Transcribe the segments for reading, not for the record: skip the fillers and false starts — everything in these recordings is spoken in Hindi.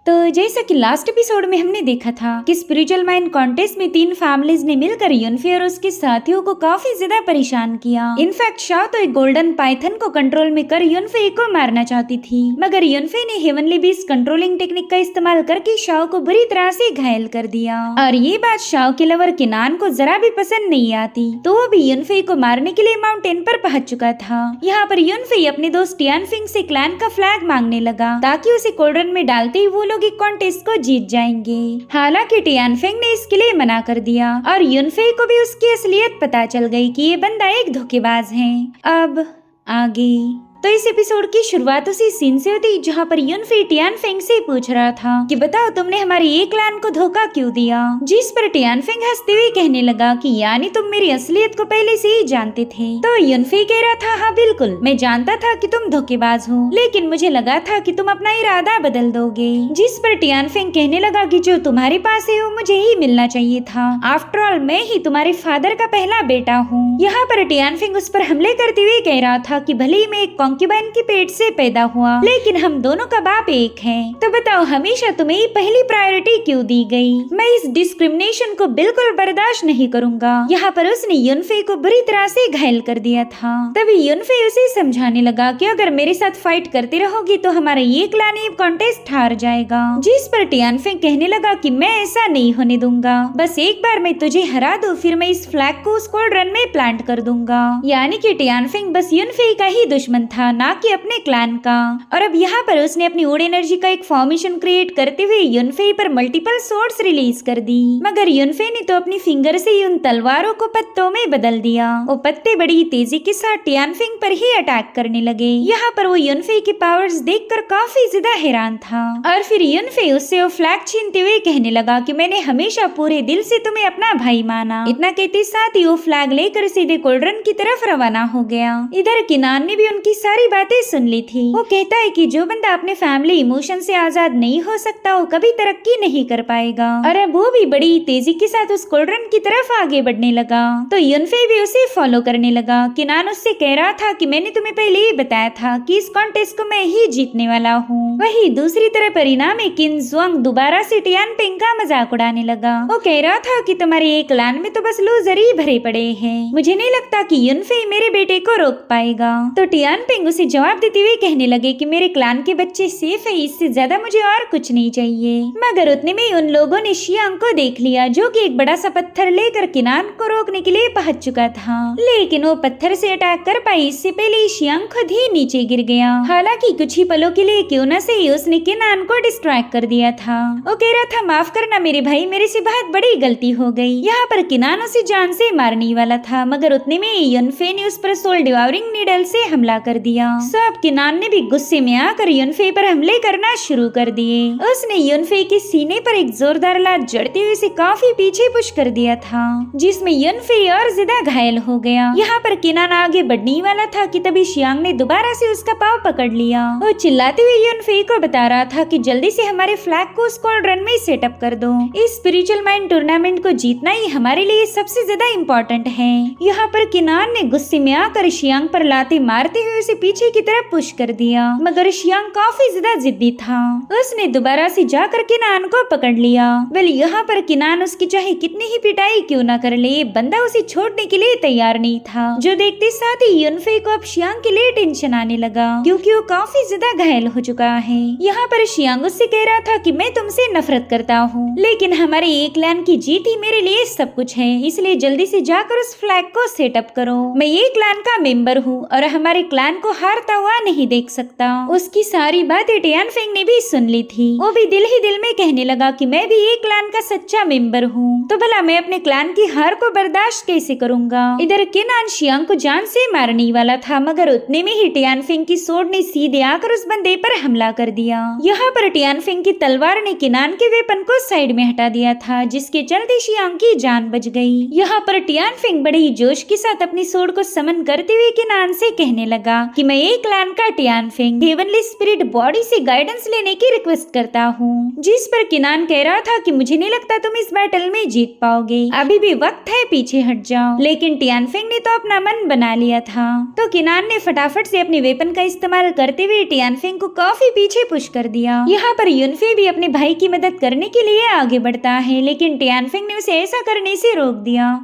तो जैसा कि लास्ट एपिसोड में हमने देखा था कि स्पिरिचुअल माइंड कॉन्टेस्ट में 3 फैमिलीज ने मिलकर युनफे और उसके साथियों को काफी ज्यादा परेशान किया। इनफैक्ट शाओ तो एक गोल्डन पाइथन को कंट्रोल में कर युनफे को मारना चाहती थी, मगर युनफे ने हेवनली बीस्ट कंट्रोलिंग टेक्निक का इस्तेमाल करके शाओ को बुरी तरह से घायल कर दिया। और ये बात शाओ के लवर किनान को जरा भी पसंद नहीं आती, तो वो भी युनफे को मारने के लिए माउंटेन पर पहुंच चुका था। यहाँ पर युनफे अपने दोस्त टियानफिंग से क्लैन का फ्लैग मांगने लगा ताकि उसे कोल्ड्रन में डालते ही वो लोग कॉन्टेस्ट को जीत जाएंगे। हालांकि टियानफिंग ने इसके लिए मना कर दिया और युनफे को भी उसकी असलियत पता चल गई कि ये बंदा एक धोखेबाज है। अब आगे तो इस एपिसोड की शुरुआत उसी सीन से होती जहाँ पर युनफे टियानफिंग से पूछ रहा था कि बताओ तुमने हमारे एक क्लैन को धोखा क्यों दिया, जिस पर टियानफिंग हंसते हुए कहने लगा कि यानी तुम मेरी असलियत को पहले से ही जानते थे। तो युनफे कह रहा था हाँ बिल्कुल, मैं जानता था कि तुम धोखेबाज हो, लेकिन मुझे लगा था कि तुम अपना इरादा बदल दोगे। जिस पर टियानफिंग कहने लगा कि जो तुम्हारे पास है वो मुझे ही मिलना चाहिए था, आफ्टर ऑल मैं ही तुम्हारे फादर का पहला बेटा हूँ। यहाँ पर टियानफिंग उस पर हमले करते हुए कह रहा था कि भले ही मैं एक कॉन्क्यूबाइन के पेट से पैदा हुआ, लेकिन हम दोनों का बाप एक है। तो बताओ हमेशा तुम्हें ही पहली प्रायोरिटी क्यों दी गई? मैं इस डिस्क्रिमिनेशन को बिल्कुल बर्दाश्त नहीं करूंगा। यहाँ पर उसने युनफे को बुरी तरह से घायल कर दिया था। तभी युनफे उसे समझाने लगा कि अगर मेरे साथ फाइट करती रहोगी तो हमारा ये क्लैन कॉन्टेस्ट हार जाएगा। जिस पर टियानफिंग कहने लगा कि मैं ऐसा नहीं होने दूंगा, बस एक बार मैं तुझे हरा दूं फिर मैं इस फ्लैग को उस कोल्ड्रन में प्लांट कर दूंगा। यानी कि टियानफिंग बस युनफे का ही दुश्मन था, ना कि अपने क्लैन का। और अब यहाँ पर उसने अपनी ओड एनर्जी का एक फॉर्मेशन क्रिएट करते हुए युनफे पर मल्टीपल स्वॉर्ड्स रिलीज कर दी, मगर युनफे ने तो अपनी फिंगर से ही उन तलवारों को पत्तों में बदल दिया। वो पत्ते बड़ी तेजी के साथ टियानफिंग पर ही अटैक करने लगे। यहाँ पर वो युनफे की पावर्स देखकर काफी ज्यादा हैरान था और फिर युनफे उससे वो फ्लैग छीनते हुए कहने लगा कि मैंने हमेशा पूरे दिल से तुम्हें अपना भाई माना। इतना कहते साथ ही वो फ्लैग लेकर सीधे कोल्ड्रन की तरफ रवाना हो गया। इधर किनान ने भी उनकी सारी बातें सुन ली थी। वो कहता है कि जो बंदा अपने फैमिली इमोशन से आजाद नहीं हो सकता वो कभी तरक्की नहीं कर पाएगा। और अब वो भी बड़ी तेजी के साथ उस कोल्ड्रन की तरफ आगे बढ़ने लगा, तो युनफे भी उसे फॉलो करने लगा। किनान उससे कह रहा था कि मैंने तुम्हें पहले ही बताया था कि इस कॉन्टेस्ट को मैं ही जीतने वाला हूँ। वही दूसरी तरफ परिणाम में किन जुआंग दोबारा से टियानफिंग का मजाक उड़ाने लगा। वो कह रहा था कि तुम्हारे एक क्लैन में तो बस लूजर ही भरे पड़े हैं, मुझे नहीं लगता कि युनफे मेरे बेटे को रोक पाएगा। तो टियानफिंग उसे जवाब देते हुए कहने लगे कि मेरे क्लैन के बच्चे सेफ है, इससे ज्यादा मुझे और कुछ नहीं चाहिए। मगर उतने में उन लोगों ने शियांग को देख लिया, जो कि एक बड़ा सा पत्थर लेकर किनान को रोकने के लिए पहुंच चुका था, लेकिन वो पत्थर से अटैक कर पाई इससे पहले शियांग खुद ही नीचे गिर गया। हालांकि कुछ ही पलों के लिए क्यों न सही उसने किनान को डिस्ट्रैक्ट कर दिया था। वो कह रहा था माफ करना मेरे भाई, मेरे से बहुत बड़ी गलती हो गई। यहाँ पर किनान उसे जान से मारने वाला था, मगर उतने में युनफे ने उस पर सोल डिवावरिंग नीडल से हमला कर दिया। सब किनान ने भी गुस्से में आकर युनफे पर हमले करना शुरू कर दिए। उसने युनफे के सीने पर एक जोरदार लात जड़ते हुए उसे काफी पीछे पुश कर दिया था, जिसमें युनफे और ज्यादा घायल हो गया। यहाँ पर किनान आगे बढ़ने वाला था कि तभी शियांग ने दोबारा से उसका पाँव पकड़ लिया। वो चिल्लाते हुए युनफे को बता रहा था कि जल्दी से हमारे फ्लैग को स्क्वाड्रन में सेटअप कर दो। इस स्पिरिचुअल माइंड टूर्नामेंट को जीतना ही हमारे लिए सबसे ज्यादा इम्पोर्टेंट है। यहाँ पर किनान ने गुस्से में आकर शियांग पर लाते मारते हुए उसे पीछे की तरफ पुश कर दिया, मगर शियांग काफी ज्यादा जिद्दी था। उसने दोबारा से जाकर किनान को पकड़ लिया। वेल यहाँ पर किनान उसकी चाहे कितनी ही पिटाई क्यों न कर ले, बंदा उसे छोड़ने के लिए तैयार नहीं था, जो देखते साथ ही युनफे को अब शियांग के लिए टेंशन आने लगा, क्योंकि वो काफी ज्यादा घायल हो चुका है। यहाँ पर शियांग उससे कह रहा था कि मैं तुमसे नफरत करता हूँ, लेकिन हमारे एक क्लैन की जीत ही मेरे लिए सब कुछ है, इसलिए जल्दी से जाकर उस फ्लैग को सेटअप करो। मैं ये क्लैन का मेंबर हूँ और हमारे क्लैन को हारता हुआ नहीं देख सकता। उसकी सारी बातें टियानफिंग ने भी सुन ली थी। वो भी दिल ही दिल में कहने लगा कि मैं भी एक क्लैन का सच्चा मेंबर हूँ, तो भला मैं अपने क्लैन की हार को बर्दाश्त कैसे करूँगा। इधर किनान शियांग को जान से मारने वाला था, मगर उतने में ही टियानफिंग की सोर्ड ने सीधे आकर उस बंदे पर हमला कर दिया। यहाँ पर टियानफिंग की तलवार ने किनान के वेपन को साइड में हटा दिया था, जिसके चलते शियांग की जान बच गई। यहाँ पर टियानफिंग बड़े ही जोश के साथ अपनी सोर्ड को समन करते हुए किनान से कहने लगा कि मैं एक क्लैन का टियानफेंग हेवनली स्पिरिट बॉडी से गाइडेंस लेने की रिक्वेस्ट करता हूँ। जिस पर किनान कह रहा था कि मुझे नहीं लगता तुम इस बैटल में जीत पाओगे, अभी भी वक्त है, पीछे हट जाओ। लेकिन टियानफेंग ने तो अपना मन बना लिया था, तो किनान ने फटाफट से अपने वेपन का इस्तेमाल करते हुए टियानफेंग को काफी पीछे पुश कर दिया। यहाँ पर युनफे भी अपने भाई की मदद करने के लिए आगे बढ़ता है, लेकिन टियानफेंग ने उसे ऐसा करने से रोक दिया।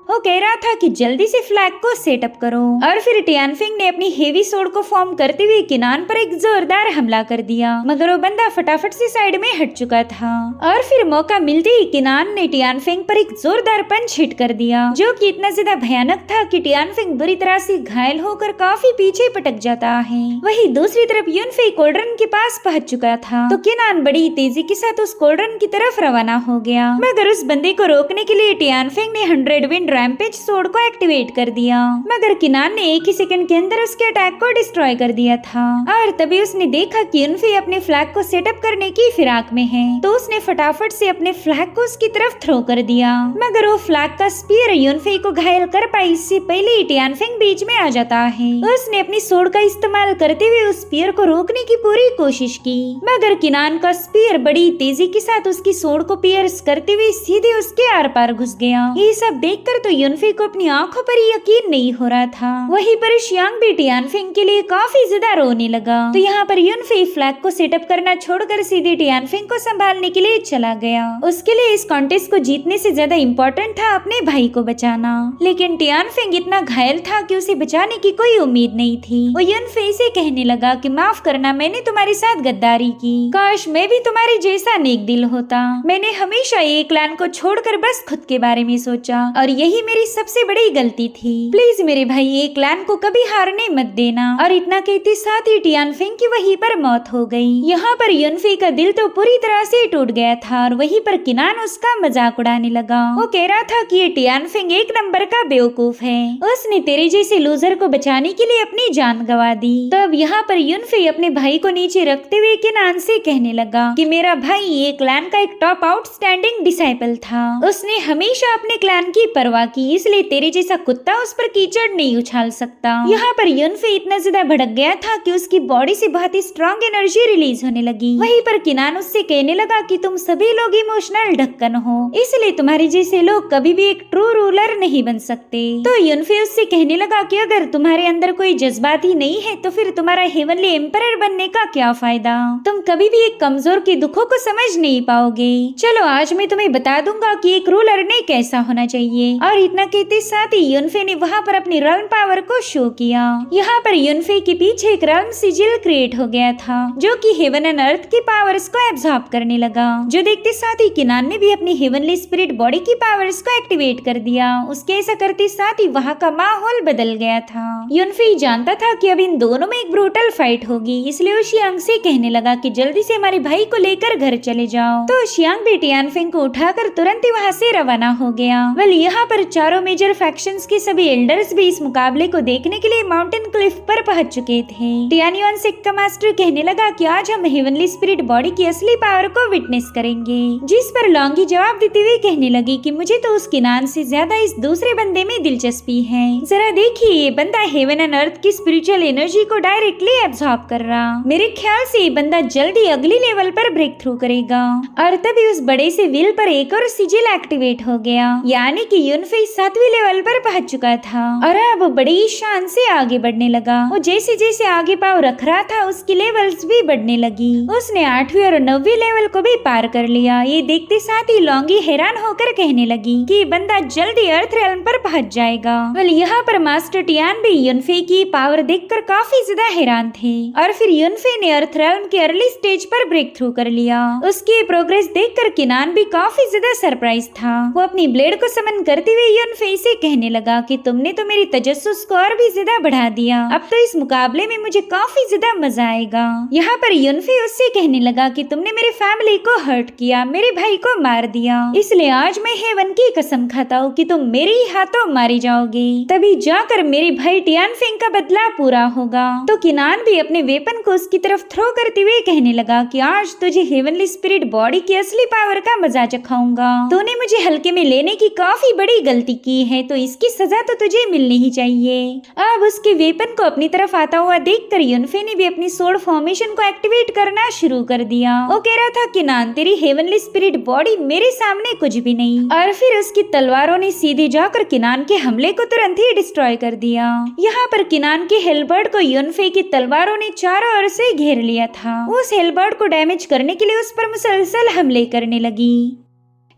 वो कह रहा था कि जल्दी से फ्लैग को सेटअप करो, और फिर टियानफेंग ने अपनी हेवी सोर्ड को फॉर्म करते हुए किनान पर एक जोरदार हमला कर दिया, मगर वो बंदा फटाफट से साइड में हट चुका था। और फिर मौका मिलते ही किनान ने टियानफेंग पर एक जोरदार पंच हिट कर दिया, जो कि इतना ज्यादा भयानक था कि टियानफेंग बुरी तरह से घायल होकर काफी पीछे पटक जाता है। वहीं दूसरी तरफ युनफे कोल्ड्रन के पास पहुंच चुका था, तो किनान बड़ी तेजी के साथ उस कोल्ड्रन की तरफ रवाना हो गया, मगर उस बंदे को रोकने के लिए टियानफेंग ने 100 विंड रैम्पेज सोर्ड को एक्टिवेट कर दिया, मगर किनान ने एक ही सेकंड के अंदर उसके अटैक को डिस्ट्रॉय कर दिया था। और तभी उसने देखा कि युनफे अपने फ्लैग को सेटअप करने की फिराक में है, तो उसने फटाफट से अपने फ्लैग को उसकी तरफ थ्रो कर दिया, मगर वो फ्लैग का स्पीयर युनफे को घायल कर पाई इससे पहले ही टियानफेंग बीच में आ जाता है। उसने अपनी सोर्ड का इस्तेमाल करते हुए उस स्पीयर को रोकने की पूरी कोशिश की, मगर किनान का स्पीयर बड़ी तेजी के साथ उसकी सोर्ड को पियर्स करते हुए सीधे उसके आर पार घुस गया। ये सब देखकर तो युनफे को अपनी आंखों पर यकीन नहीं हो रहा था। वहीं पर शियांग भी टियानफेंग के लिए काफी ज्यादा रोने लगा, तो यहाँ पर युनफे फ्लैग को सेटअप करना छोड़कर सीधे टियानफेंग को संभालने के लिए चला गया। उसके लिए इस कॉन्टेस्ट को जीतने से ज्यादा इम्पोर्टेंट था अपने भाई को बचाना, लेकिन टियानफेंग इतना घायल था कि उसे बचाने की कोई उम्मीद नहीं थी। वो युनफे से कहने लगा कि माफ करना, मैंने तुम्हारे साथ गद्दारी की, काश मैं भी तुम्हारे जैसा नेक दिल होता। मैंने हमेशा एक क्लैन को छोड़कर बस खुद के बारे में सोचा, और यही मेरी सबसे बड़ी गलती थी। प्लीज मेरे भाई, एक क्लैन को कभी हारने मत देना। और इतना कहते साथ ही टियानफेंग की वहीं पर मौत हो गई। यहाँ पर युनफे का दिल तो पूरी तरह से टूट गया था, और वहीं पर किनान उसका मजाक उड़ाने लगा। वो कह रहा था कि ये टियानफेंग एक नंबर का बेवकूफ है, उसने तेरे जैसे लूजर को बचाने के लिए अपनी जान गंवा दी। तो अब यहाँ पर युनफे अपने भाई को नीचे रखते हुए किनान से कहने लगा कि मेरा भाई ये क्लैन का एक टॉप आउटस्टैंडिंग डिसाइपल था, उसने हमेशा अपने क्लैन की परवाह की, इसलिए तेरे जैसा कुत्ता उस पर कीचड़ नहीं उछाल सकता। यहाँ पर युनफे इतना ज्यादा भड़क गया था कि उसकी बॉडी से बहुत ही स्ट्रॉन्ग एनर्जी रिलीज होने लगी। वहीं पर किनान उससे कहने लगा कि तुम सभी लोग इमोशनल ढक्कन हो, इसलिए तुम्हारे जैसे लोग कभी भी एक ट्रू रूलर नहीं बन सकते। तो युनफे उससे कहने लगा कि अगर तुम्हारे अंदर कोई जज्बात ही नहीं है तो फिर तुम्हारा हेवनली एम्परर बनने का क्या फायदा, तुम कभी भी एक कमजोर के दुखों को समझ नहीं पाओगे। चलो आज मैं तुम्हें बता दूंगा कि एक रूलर ने कैसा होना चाहिए। और इतना कहते साथ ही युनफे ने वहाँ पर अपनी रल्म पावर को शो किया। यहाँ पर युनफे के पीछे एक रल्म सिजिल क्रिएट हो गया था, जो कि हेवन एंड अर्थ की पावर्स को एब्जॉर्ब करने लगा, जो देखते साथ ही किनान ने भी अपनी हेवनली स्पिरिट बॉडी की पावर्स को एक्टिवेट कर दिया। उसके ऐसा करते साथ ही वहाँ का माहौल बदल गया था। युनफे जानता था कि अब इन दोनों में एक ब्रूटल फाइट होगी, इसलिए वो शियांग से कहने लगा कि जल्दी से हमारे भाई को लेकर घर चले जाओ। तो शियांग भी टियानफेंग को उठाकर तुरंत ही वहाँ से रवाना हो गया। वेल यहाँ पर चारों मेजर फैक्शंस के सभी एल्डर्स भी इस मुकाबले को देखने के लिए माउंटेन क्लिफ पर पहुंच चुके थे। टियानयुआन सेक्ट का मास्टर कहने लगा कि आज हम हेवनली स्पिरिट बॉडी की असली पावर को विटनेस करेंगे, जिस पर लॉन्गी जवाब देते हुए कहने लगी कि मुझे तो उस किनान से ज्यादा इस दूसरे बंदे में दिलचस्पी है। जरा देखिए, ये बंदा हेवन एंड अर्थ की स्पिरिचुअल एनर्जी को डायरेक्टली एब्जॉर्ब कर रहा, मेरे ख्याल से ये बंदा जल्दी अगली लेवल पर ब्रेक थ्रू करेगा। और तभी उस बड़े से व्हील पर एक और सिजिल एक्टिवेट हो गया, यानी कि युनफे 7वीं लेवल पर पहुंच चुका था और अब वो बड़ी शान से आगे बढ़ने लगा। वो जैसे जैसे आगे पाँव रख रहा था उसकी लेवल्स भी बढ़ने लगी। उसने 8वीं और 9वीं लेवल को भी पार कर लिया। ये देखते साथ ही लॉन्गी हैरान होकर कहने लगी कि ये बंदा जल्दी अर्थ रेल्म पर पहुंच जाएगा। वेल यहाँ पर मास्टर टियान भी युनफे की पावर देखकर काफी ज्यादा हैरान थे और फिर युनफे ने अर्थ रेल्म के अर्ली स्टेज पर ब्रेक थ्रू कर लिया। उसकी प्रोग्रेस देखकर किनान भी काफी ज्यादा सरप्राइज था। वो अपनी ब्लेड को समन करते हुए युनफे से कहने लगा कि तुमने तो मेरी तजस्सुस को और भी ज्यादा बढ़ा दिया, अब तो इस मुकाबले में मुझे काफी ज्यादा मजा आएगा। यहाँ पर युनफे उससे कहने लगा कि तुमने मेरी फैमिली को हर्ट किया, मेरे भाई को मार दिया, इसलिए आज मैं हेवन की कसम खाता हूँ कि तुम मेरे ही हाथों मारी जाओगी, तभी जाकर मेरे भाई टियानफेंग का बदला पूरा होगा। तो किनान भी अपने वेपन को उसकी तरफ थ्रो करते हुए कहने लगा कि आज तुझे हेवनली स्पिरिट बॉडी की असली पावर का मजा चखाऊंगा। तूने मुझे हल्के में लेने की काफी बड़ी गलती की है तो इसकी सजा तो तुझे मिलनी ही चाहिए। अब उसके वेपन को अपनी तरफ आता हुआ देखकर युनफे ने भी अपनी सोड फॉर्मेशन को एक्टिवेट करना शुरू कर दिया। वो कह रहा था किनान तेरी हेवनली स्पिरिट बॉडी मेरे सामने कुछ भी नहीं। और फिर उसकी तलवारों ने सीधे जाकर किनान के हमले को तुरंत ही डिस्ट्रॉय कर दिया। यहाँ पर किनान के हेलबर्ड को युनफे की तलवारों ने चारों ओर से घेर लिया था। उस हेलबर्ड को डैमेज करने के लिए उस पर मुसलसल हमले करने लगी।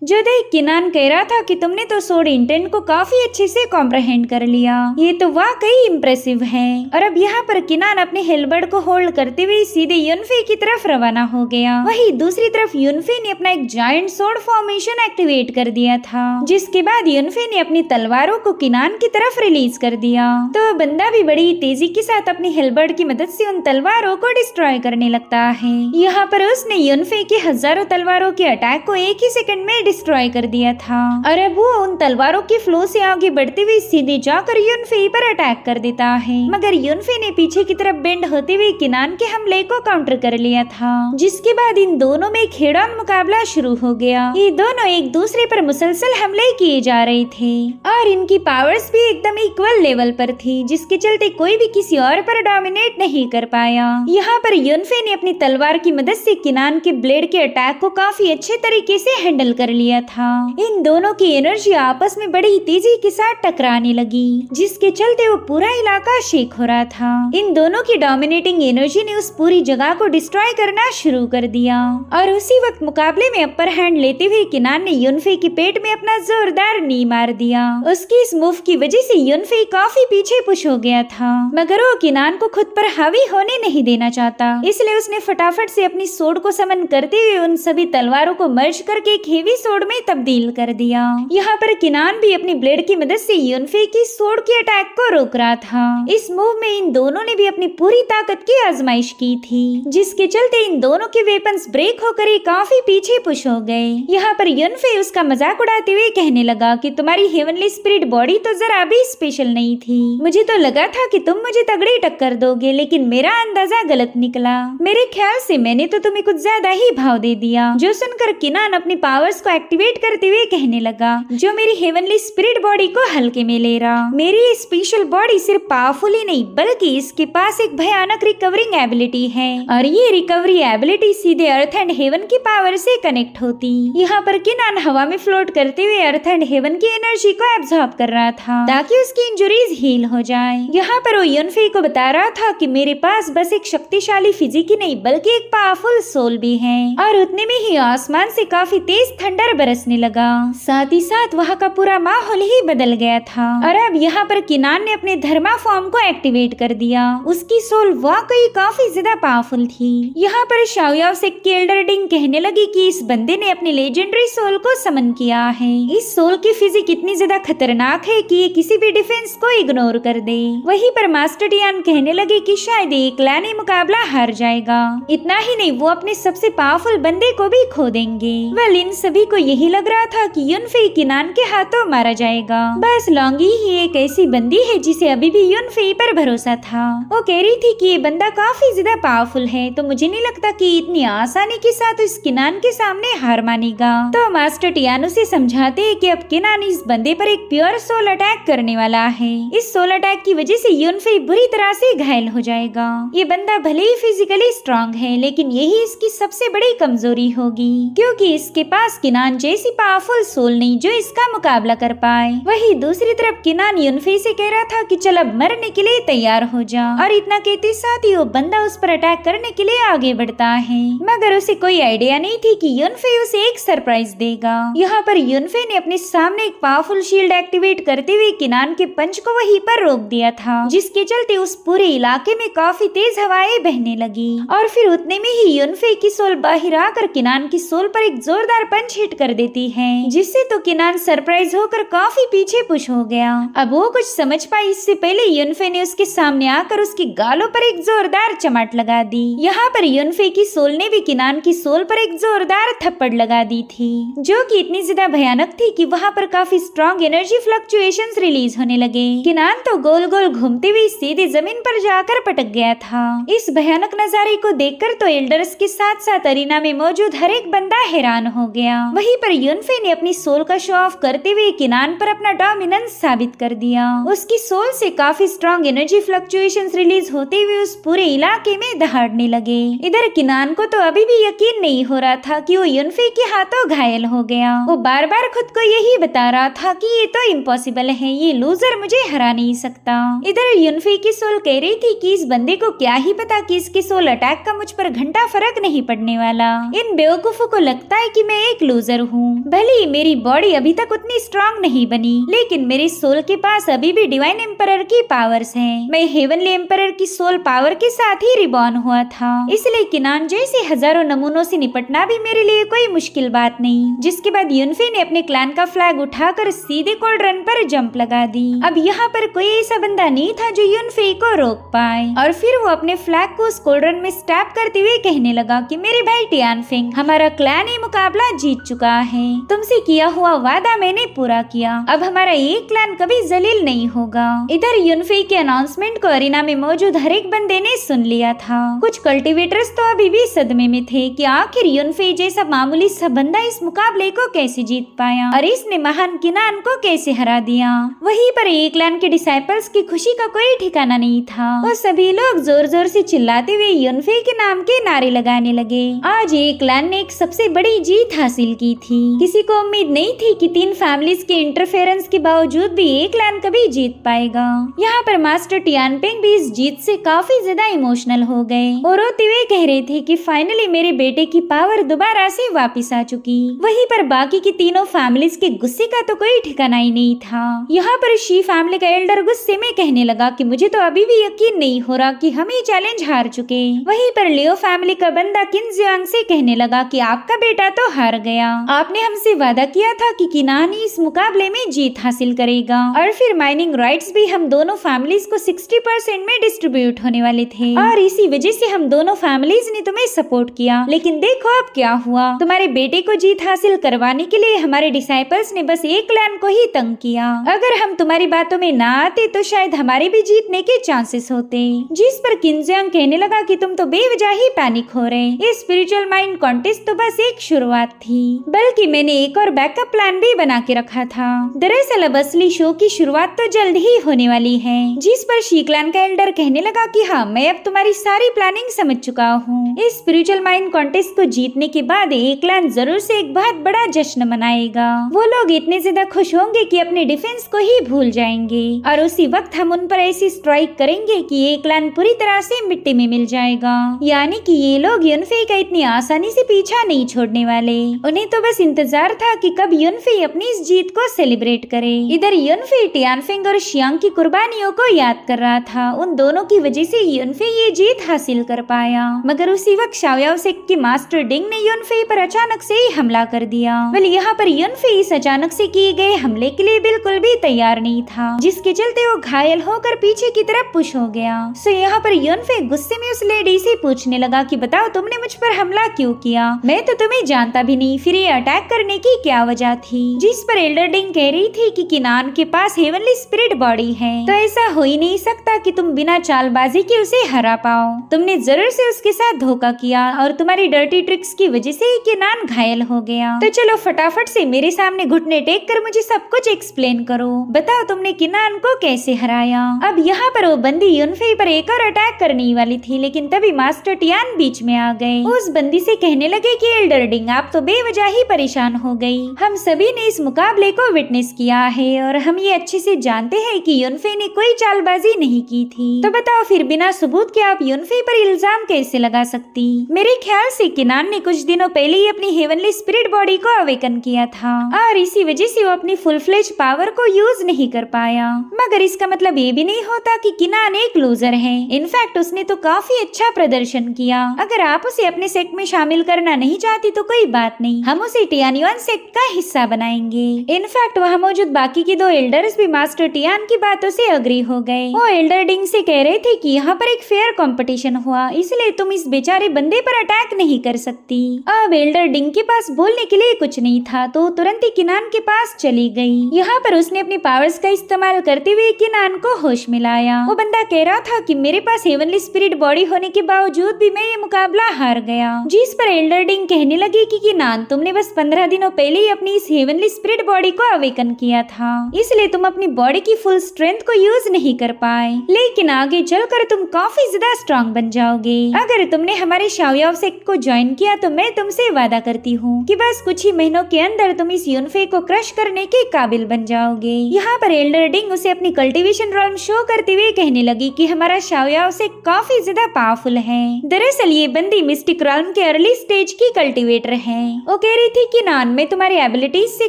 जो देख किनान कह रहा था कि तुमने तो सोड इंटेंट को काफी अच्छे से कॉम्प्रहेंड कर लिया, ये तो वाकई इम्प्रेसिव है। और अब यहाँ पर किनान अपने हेलबर्ड को होल्ड करते हुए सीधे युनफे की तरफ रवाना हो गया। वहीं दूसरी तरफ युनफे ने अपना एक जायंट सोड फॉर्मेशन एक्टिवेट कर दिया था, जिसके बाद युनफे ने अपनी तलवारों को किनान की तरफ रिलीज कर दिया। तो बंदा भी बड़ी तेजी के साथ अपनी हेलबर्ड की मदद से उन तलवारों को डिस्ट्रॉय करने लगता है। यहाँ पर उसने युनफे के हजारों तलवारों के अटैक को एक ही सेकंड में डिस्ट्रॉय कर दिया था। और अब वो उन तलवारों के फ्लो से आगे बढ़ते हुए सीधे जाकर युनफे पर अटैक कर देता है, मगर युनफे ने पीछे की तरफ बेंड होते हुए किनान के हमले को काउंटर कर लिया था, जिसके बाद इन दोनों में हेड ऑन मुकाबला शुरू हो गया। ये दोनों एक दूसरे पर मुसलसल हमले किए जा रहे थे और इनकी पावर्स भी एकदम इक्वल लेवल पर थी, जिसके चलते कोई भी किसी और पर डोमिनेट नहीं कर पाया। यहाँ पर युनफे ने अपनी तलवार की मदद से किनान के ब्लेड के अटैक को काफी अच्छे तरीके से हैंडल कर लिया था। इन दोनों की एनर्जी आपस में बड़ी तेजी के साथ टकराने लगी, जिसके चलते वो पूरा इलाका शेक हो रहा था। इन दोनों की डोमिनेटिंग एनर्जी ने उस पूरी जगह को डिस्ट्रॉय करना शुरू कर दिया। और उसी वक्त मुकाबले में अपर हैंड लेते हुए किनान ने युनफे के पेट में अपना जोरदार नी मार दिया। उसकी इस मूव की वजह से युनफे काफी पीछे पुश हो गया था, मगर वो किनान को खुद पर हावी होने नहीं देना चाहता, इसलिए उसने फटाफट से अपनी सोड को समन करते हुए उन सभी तलवारों को मर्ज करके एक हेवी सोड में तब्दील कर दिया। यहाँ पर किनान भी अपनी ब्लेड की मदद से युनफे की सोड के अटैक को रोक रहा था। इस मूव में इन दोनों ने भी अपनी पूरी ताकत की आजमाइश की थी, जिसके चलते इन दोनों के वेपन्स ब्रेक होकर ही काफी पीछे पुश हो गए। यहाँ पर युनफे उसका मजाक उड़ाते हुए कहने लगा कि तुम्हारी हेवनली स्पिरिट बॉडी तो जरा भी स्पेशल नहीं थी। मुझे तो लगा था कि तुम मुझे तगड़ी टक्कर दोगे, लेकिन मेरा अंदाजा गलत निकला। मेरे ख्याल से मैंने तो तुम्हें कुछ ज्यादा ही भाव दे दिया। जो सुनकर किनान अपनी पावर्स को एक्टिवेट करते हुए कहने लगा, जो मेरी हेवनली स्पिरिट बॉडी को हल्के में ले रहा। मेरी स्पेशल बॉडी सिर्फ पावरफुल ही नहीं, बल्कि इसके पास एक भयानक रिकवरिंग एबिलिटी है, और ये रिकवरी एबिलिटी सीधे अर्थ एंड हेवन की पावर से कनेक्ट होती। यहाँ पर किनान हवा में फ्लोट करते हुए अर्थ एंड हेवन की एनर्जी को एब्जॉर्ब कर रहा था, ताकि उसकी इंजुरीज हील हो जाए। यहाँ पर वो युनफे को बता रहा था कि मेरे पास बस एक शक्तिशाली फिजिक ही नहीं, बल्कि एक पावरफुल सोल भी है। और उतने में ही आसमान से काफी तेज थंडर बरसने लगा, साथ ही साथ वहाँ का पूरा माहौल ही बदल गया था। और अब यहाँ पर किनान ने अपने धर्मा फॉर्म को एक्टिवेट कर दिया। उसकी सोल वाकई काफी ज्यादा पावरफुल थी। यहाँ पर शाओयाओ से केल्डरडिंग कहने लगी कि इस बंदे ने अपनी लेजेंडरी सोल को समन किया है। इस सोल की फिजिक इतनी ज्यादा खतरनाक है कि ये किसी भी डिफेंस को इग्नोर कर दे। वहीं पर मास्टर टियान कहने लगे कि शायद एक लानी मुकाबला हार जाएगा। इतना ही नहीं, वो अपने सबसे पावरफुल बंदे को भी खो देंगे। वेल, इन सभी को यही लग रहा था कि युनफे किनान के हाथों मारा जाएगा। बस लॉन्गी ही एक ऐसी बंदी है जिसे अभी भी युनफे पर भरोसा था। वो कह रही थी कि ये बंदा काफी ज्यादा पावरफुल है, तो मुझे नहीं लगता कि इतनी आसानी के साथ इस किनान के सामने हार मानेगा। तो मास्टर टियानो से समझाते हैं कि अब किनान इस बंदे पर एक प्योर सोल अटैक करने वाला है। इस सोल अटैक की वजह से युनफे बुरी तरह से घायल हो जाएगा। ये बंदा भले ही फिजिकली स्ट्रांग है, लेकिन यही इसकी सबसे बड़ी कमजोरी होगी, क्योंकि इसके पास किनान जैसी पावरफुल सोल नहीं जो इसका मुकाबला कर पाए। वही दूसरी तरफ किनान युनफे से कह रहा था कि चल अब मरने के लिए तैयार हो जा, और इतना कहते साथ ही वो बंदा उस पर अटैक करने के लिए आगे बढ़ता है, मगर उसे कोई आइडिया नहीं थी कि युनफे उसे एक सरप्राइज देगा। यहाँ पर युनफे ने अपने सामने एक पावरफुल शील्ड एक्टिवेट करते हुए किनान के पंच को वहीं पर रोक दिया था, जिसके चलते उस पूरे इलाके में काफी तेज हवाएं बहने लगी। और फिर उतने में ही युनफे की सोल बाहर आकर किनान की सोल पर एक जोरदार पंच हिट कर देती है, जिससे तो किनान सरप्राइज होकर काफी पीछे पुश हो गया। अब वो कुछ समझ पाई इससे पहले युनफे ने उसके सामने आकर उसके गालों पर एक जोरदार चमाट लगा दी। यहाँ पर युनफे की सोल ने भी किनान की सोल पर एक जोरदार थप्पड़ लगा दी थी, जो कि इतनी ज्यादा भयानक थी कि वहाँ पर काफी स्ट्रॉन्ग एनर्जी फ्लक्चुएशंस रिलीज होने लगे। किनान तो गोल गोल घूमते हुए सीधे जमीन पर जाकर पटक गया था। इस भयानक नजारे को देखकर तो एल्डर्स के साथ साथ अरीना में मौजूद हर एक बंदा हैरान हो गया। वही वहीं पर युनफे ने अपनी सोल का शो ऑफ करते हुए किनान पर अपना डोमिनेंस साबित कर दिया। उसकी सोल से काफी स्ट्रॉन्ग एनर्जी फ्लक्चुएशंस रिलीज होते हुए उस पूरे इलाके में दहाड़ने लगे। इधर किनान को तो अभी भी यकीन नहीं हो रहा था कि वो युनफे के हाथों घायल हो गया। वो बार बार खुद को यही बता रहा था कि ये तो इम्पॉसिबल है, ये लूजर मुझे हरा नहीं सकता। इधर युनफे की सोल कह रही थी कि इस बंदे को क्या ही पता कि इसकी सोल अटैक का मुझ पर घंटा फर्क नहीं पड़ने वाला। इन बेवकूफों को लगता है कि मैं एक लूजर हूँ। भले ही मेरी बॉडी अभी तक उतनी स्ट्रांग नहीं बनी, लेकिन मेरी सोल के पास अभी भी डिवाइन एम्परर की पावर्स हैं। मैं हेवनली एम्परर की सोल पावर के साथ ही रिबॉर्न हुआ था, इसलिए किनान जैसे हजारों नमूनों से निपटना भी मेरे लिए कोई मुश्किल बात नहीं। जिसके बाद युनफे ने अपने क्लैन का फ्लैग उठाकर सीधे कोल्ड रन पर जंप लगा दी। अब यहाँ पर कोई ऐसा बंदा नहीं था जो युनफे को रोक पाए, और फिर वो अपने फ्लैग को उस कोल्ड रन में स्टैप करते हुए कहने लगा कि मेरे भाई टियानफिंग, हमारा क्लैन ये मुकाबला जीत चुका है। तुमसे किया हुआ वादा मैंने पूरा किया। अब हमारा ये क्लैन कभी जलील नहीं होगा। इधर युनफे के अनाउंसमेंट को अरीना में मौजूद हर एक बंदे ने सुन लिया था। कुछ कल्टिवेटर्स तो अभी भी सदमे में थे कि आखिर युनफे जैसा मामूली सा बंदा इस मुकाबले को कैसे जीत पाया और इसने महान किनान को कैसे हरा दिया। वहीं पर एक क्लैन के डिसाइपल्स की खुशी का कोई ठिकाना नहीं था। वो सभी लोग जोर जोर से चिल्लाते हुए युनफे के नाम के नारे लगाने लगे। आज एक क्लैन ने एक सबसे बड़ी जीत हासिल की थी। किसी को उम्मीद नहीं थी कि 3 फैमिलीज के इंटरफेरेंस के बावजूद भी एक क्लैन कभी जीत पाएगा। यहाँ पर मास्टर टियानपिंग भी इस जीत से काफी ज्यादा इमोशनल हो गए और रोते हुए कह रहे थे कि फाइनली मेरे बेटे की पावर दोबारा से वापस आ चुकी। वहीं पर बाकी की तीनों फैमिलीज के गुस्से का तो कोई ठिकाना ही नहीं था। यहाँ पर शी फैमिली का एल्डर गुस्से में कहने लगा कि मुझे तो अभी भी यकीन नहीं हो रहा कि हम ये चैलेंज हार चुके। वहीं पर लियो फैमिली का बंदा किन जियांग से कहने लगा कि आपका बेटा तो हार गया। आपने हमसे वादा किया था कि किनान ही इस मुकाबले में जीत हासिल करेगा और फिर माइनिंग राइट्स भी हम दोनों फैमिलीज को 60% में डिस्ट्रीब्यूट होने वाले थे और इसी वजह से हम दोनों फैमिलीज ने तुम्हें सपोर्ट किया। लेकिन देखो अब क्या हुआ, तुम्हारे बेटे को जीत हासिल करवाने के लिए हमारे डिसाइपल्स ने बस एक क्लैन को ही तंग किया। अगर हम तुम्हारी बातों में ना आते तो शायद हमारे भी जीतने के चांसेस होते। जिस पर किनजियांग कहने लगा कि तुम तो बेवजह ही पैनिक हो रहे, ये स्पिरिचुअल माइंड कॉन्टेस्ट तो बस एक शुरुआत थी, बल्कि मैंने एक और बैकअप प्लान भी बना के रखा था। दरअसल अब असली शो की शुरुआत तो जल्द ही होने वाली है। जिस पर शी क्लैन का एल्डर कहने लगा कि हाँ, मैं अब तुम्हारी सारी प्लानिंग समझ चुका हूँ। इस स्पिरिचुअल माइंड कॉन्टेस्ट को जीतने के बाद एक क्लैन जरूर से एक बहुत बड़ा जश्न मनाएगा। वो लोग इतने ज्यादा खुश होंगे कि अपने डिफेंस को ही भूल जाएंगे और उसी वक्त हम उन पर ऐसी स्ट्राइक करेंगे कि ये क्लैन पूरी तरह से मिट्टी में मिल जाएगा। यानी कि ये लोग युनफे का इतनी आसानी से पीछा नहीं छोड़ने वाले। उन्हें तो बस इंतजार था कि कब युनफे अपनी इस जीत को सेलिब्रेट करे। इधर युनफे टियानफिंग और शियांग की कुर्बानियों को याद कर रहा था। उन दोनों की वजह से युनफे ये जीत हासिल कर पाया। मगर उसी वक्त शाओयाओ सेक्ट के मास्टर डिंग ने युनफे पर अचानक से ही हमला कर दिया। वेल यहाँ पर युनफे इस अचानक से किए गए हमले के लिए बिल्कुल भी तैयार नहीं था, जिसके चलते वो घायल होकर पीछे की तरफ पुश हो गया। सो यहाँ पर युनफे गुस्से में उस लेडी से पूछने लगा कि बताओ तुमने मुझ पर हमला क्यों किया? मैं तो तुम्हें जानता भी नहीं, फिर ये अटैक करने की क्या वजह थी? जिस पर एल्डर डिंग कह रही थी कि किनान के पास हेवनली स्पिरिट बॉडी है, तो ऐसा हो ही नहीं सकता कि तुम बिना चालबाजी के उसे हरा पाओ। तुमने जरूर से उसके साथ धोखा किया और तुम्हारी डर्टी ट्रिक्स की वजह से ही किनान घायल हो गया। तो चलो फटाफट से मेरे सामने घुटने टेक कर मुझे सब कुछ एक्सप्लेन करो। बताओ तुमने किनान को कैसे हराया? अब यहाँ पर वो बंदी युनफे पर एक और अटैक करने वाली थी, लेकिन तभी मास्टर टियान बीच में आ गए। उस बंदी से कहने लगे कि एल्डर डिंग आप तो बेवजह ही परेशान हो गई। हम सभी ने इस मुकाबले को विटनेस किया है और हम ये अच्छे से जानते हैं कि युनफे ने कोई चालबाजी नहीं की थी। तो बताओ फिर बिना सबूत के आप युनफे पर इल्जाम कैसे लगा सकती? मेरे ख्याल से किनान ने कुछ दिनों पहले ही अपनी हेवनली स्पिरिट बॉडी को अवेकन किया था और इसी वजह से वो अपनी फुल फ्लेज पावर को यूज नहीं कर पाया। मगर इसका मतलब ये भी नहीं होता कि किनान एक लूजर है। इनफैक्ट उसने तो काफी अच्छा प्रदर्शन किया। अगर आप उसे अपने सेक्ट में शामिल करना नहीं चाहती तो कोई बात नहीं, हम उसे टियानयुआन सेक्ट का हिस्सा बनाएंगे। इनफैक्ट वहाँ मौजूद बाकी के 2 एल्डर्स भी मास्टर टियान की बातों से अग्री हो गए। वो एल्डर डिंग से कह रहे थे कि यहाँ पर एक फेयर कंपटीशन हुआ, इसलिए तुम इस बेचारे बंदे पर अटैक नहीं कर सकती। अब एल्डर डिंग के पास बोलने के लिए कुछ नहीं था, तो तुरंत ही किनान के पास चली गई। यहाँ पर उसने अपनी पावर्स का इस्तेमाल करते हुए किनान को होश में लाया। वो बंदा कह रहा था कि मेरे पास हेवनली स्पिरिट बॉडी होने के बावजूद भी मैं ये मुकाबला हार गया। जिस पर एल्डर डिंग कहने लगी कि किनान तुम तुमने बस 15 दिनों पहले ही अपनी इस हेवनली स्पिरिट बॉडी को अवेकन किया था, इसलिए तुम अपनी बॉडी की फुल स्ट्रेंथ को यूज नहीं कर पाए, लेकिन आगे चलकर तुम काफी ज्यादा स्ट्रांग बन जाओगे। अगर तुमने हमारे शाओयाओ सेक्ट को ज्वाइन किया तो मैं तुमसे वादा करती हूँ कि बस कुछ ही महीनों के अंदर तुम इस युनफे को क्रश करने के काबिल बन जाओगे। यहाँ पर एल्डर डिंग उसे अपनी कल्टीवेशन रॉल्म शो करते हुए कहने लगी कि हमारा शाओयाओ सेक्ट काफी ज्यादा पावरफुल है। दरअसल ये बंदी मिस्टिक रॉल्म के अर्ली स्टेज की कल्टीवेटर है। वो कह रही थी कि नान मैं तुम्हारी एबिलिटीज से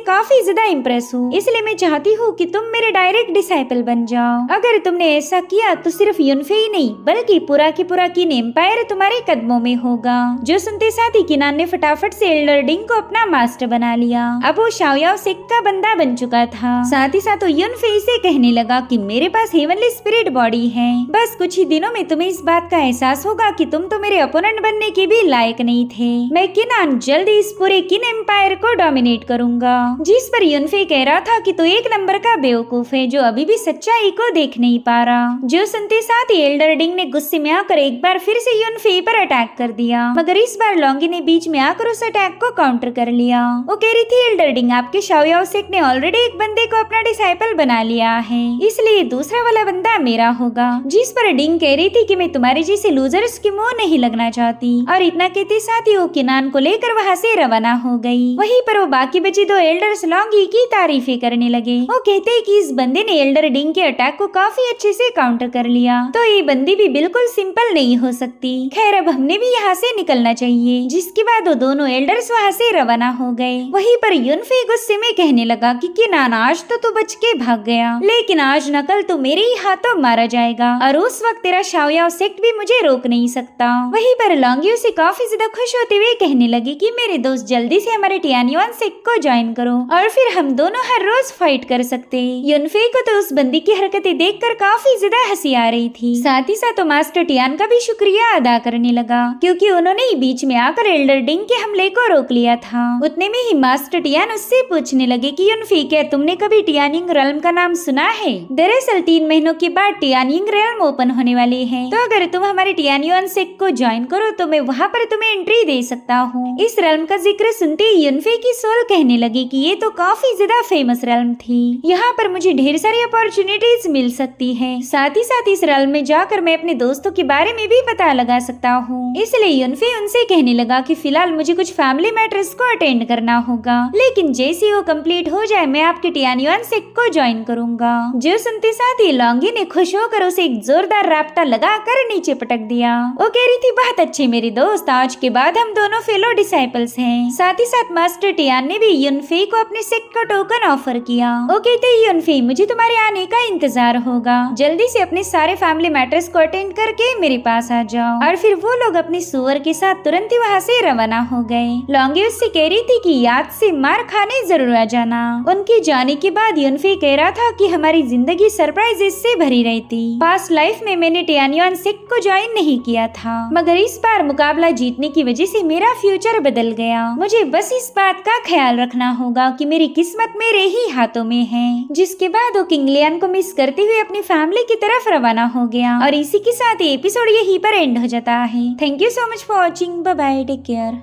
काफी ज्यादा इम्प्रेस हूँ, इसलिए मैं चाहती हूँ कि तुम मेरे डायरेक्ट डिसाइपल बन जाओ। अगर तुमने ऐसा किया तो सिर्फ युनफे ही नहीं बल्कि पूरा की पूरा किन एम्पायर तुम्हारे कदमों में होगा। जो सुनते साथ ही किनान ने फटाफट से एल्डर डिंग को अपना मास्टर बना लिया। अब वो शाओयाओ सेक्ट का बंदा बन चुका था। साथ ही साथ युनफे से कहने लगा कि मेरे पास हेवनली स्पिरिट बॉडी है, बस कुछ ही दिनों में तुम्हें इस बात का एहसास होगा कि तुम तो मेरे अपोनेंट बनने के भी लायक नहीं थे। मैं किनान जल्द इस पूरे किन एम्पायर को डोमिनेट करूंगा। जिस पर युनफे कह रहा था कि तू एक नंबर का बेवकूफ है जो अभी भी सच्चाई को देख नहीं पा रहा। जो सुनते साथ ही एल्डर डिंग ने गुस्से में आकर एक बार फिर से युनफे पर अटैक कर दिया, मगर इस बार लॉन्गी ने बीच में आकर उस अटैक को काउंटर कर लिया। वो कह रही थी एल्डर डिंग आपके शाओयाओ सेक्ट ने ऑलरेडी एक बंदे को अपना डिसाइपल बना लिया है, इसलिए दूसरा वाला बंदा मेरा होगा। जिस पर डिंग कह रही थी कि मैं तुम्हारे जैसे लूजर्स के मुंह नहीं लगना चाहती, और इतना कहते साथ ही वो किनान को लेकर वहाँ से रवाना हो गई। वहीं पर वो बाकी बचे दो एल्डर्स लॉन्गी की तारीफें करने लगे। वो कहते हैं कि इस बंदे ने एल्डर डिंग के अटैक को काफी अच्छे से काउंटर कर लिया, तो ये बंदी भी बिल्कुल सिंपल नहीं हो सकती। खैर अब हमने भी यहाँ से निकलना चाहिए। जिसके बाद वो दोनों एल्डर्स वहाँ से रवाना हो गए। वहीं पर युनफे गुस्से में कहने लगा कि किनान आज तो तू बच के भाग गया, लेकिन आज न कल तो मेरे ही हाथों मारा जाएगा, और उस वक्त तेरा शाओयाओ सेक्ट भी मुझे रोक नहीं सकता। वहीं पर लॉन्गी उसे काफी ज्यादा खुश होते हुए कहने लगी कि मेरे दोस्त जल्दी से हमारे टियानयुआन सेक्ट को ज्वाइन करो और फिर हम दोनों हर रोज फाइट कर सकते। युनफे को तो उस बंदी की हरकतें देखकर काफी ज्यादा हंसी आ रही थी। साथ ही साथ मास्टर टियान का भी शुक्रिया अदा करने लगा, क्योंकि उन्होंने ही बीच में आकर एल्डर डिंग के हमले को रोक लिया था। उतने में ही मास्टर टियान उससे पूछने लगे कि युनफे क्या तुमने कभी टियानिंग रेल्म का नाम सुना है? दरअसल 3 महीनों के बाद टियानिंग रेल्म ओपन होने वाली है, तो अगर तुम हमारे टियानयुआन सेक्ट को ज्वाइन करो तो मैं वहाँ पर तुम्हें एंट्री दे सकता हूँ। इस रेल्म का जिक्र सुनते ही युनफे की सोल कहने लगी कि ये तो काफी ज्यादा फेमस रेल्म थी, यहाँ पर मुझे ढेर सारी अपॉर्चुनिटीज मिल सकती है। साथ ही साथ इस रेल्म में जाकर मैं अपने दोस्तों के बारे में भी पता लगा सकता हूँ। इसलिए युनफे उनसे कहने लगा कि फिलहाल मुझे कुछ फैमिली मैटर्स को अटेंड करना होगा, लेकिन जैसे वो कंप्लीट हो जाए मैं आपके टियानयुआन सेक्ट को ज्वाइन करूंगा। जो सुनते साथ ही लॉन्गी ने खुश होकर उसे एक जोरदार राप्टा लगाकर नीचे पटक दिया। वो कह रही थी बहुत अच्छे मेरे दोस्त, आज के बाद हम दोनों फेलो डिसाइपल्स हैं। साथ ही साथ मास्टर टियान ने भी युनफे को अपने सेक्ट का टोकन ऑफर किया। वो कहते ही युनफे मुझे तुम्हारे आने का इंतजार होगा, जल्दी से अपने सारे फैमिली मैटर्स को अटेंड करके मेरे पास आ जाओ। और फिर वो लोग अपने सुअर के साथ तुरंत ही वहाँ से रवाना हो गए। लॉन्गी उससे कह रही थी कि याद से मार खाने जरूर आ जाना। उनके जाने के बाद युनफे कह रहा था कि हमारी जिंदगी सरप्राइजेस से भरी रहती। पास्ट लाइफ में मैंने टियानयुआन सेक्ट को ज्वाइन नहीं किया था, मगर इस बार मुकाबला जीतने की वजह से मेरा फ्यूचर बदल गया। मुझे बस इस बात का ख्याल रखना होगा कि मेरी किस्मत मेरे ही हाथों में है। जिसके बाद वो किंग लियान को मिस करते हुए अपनी फैमिली की तरफ रवाना हो गया। और इसी के साथ ये एपिसोड यहीं पर एंड हो जाता है। Thank you so much for watching. Bye bye, take care.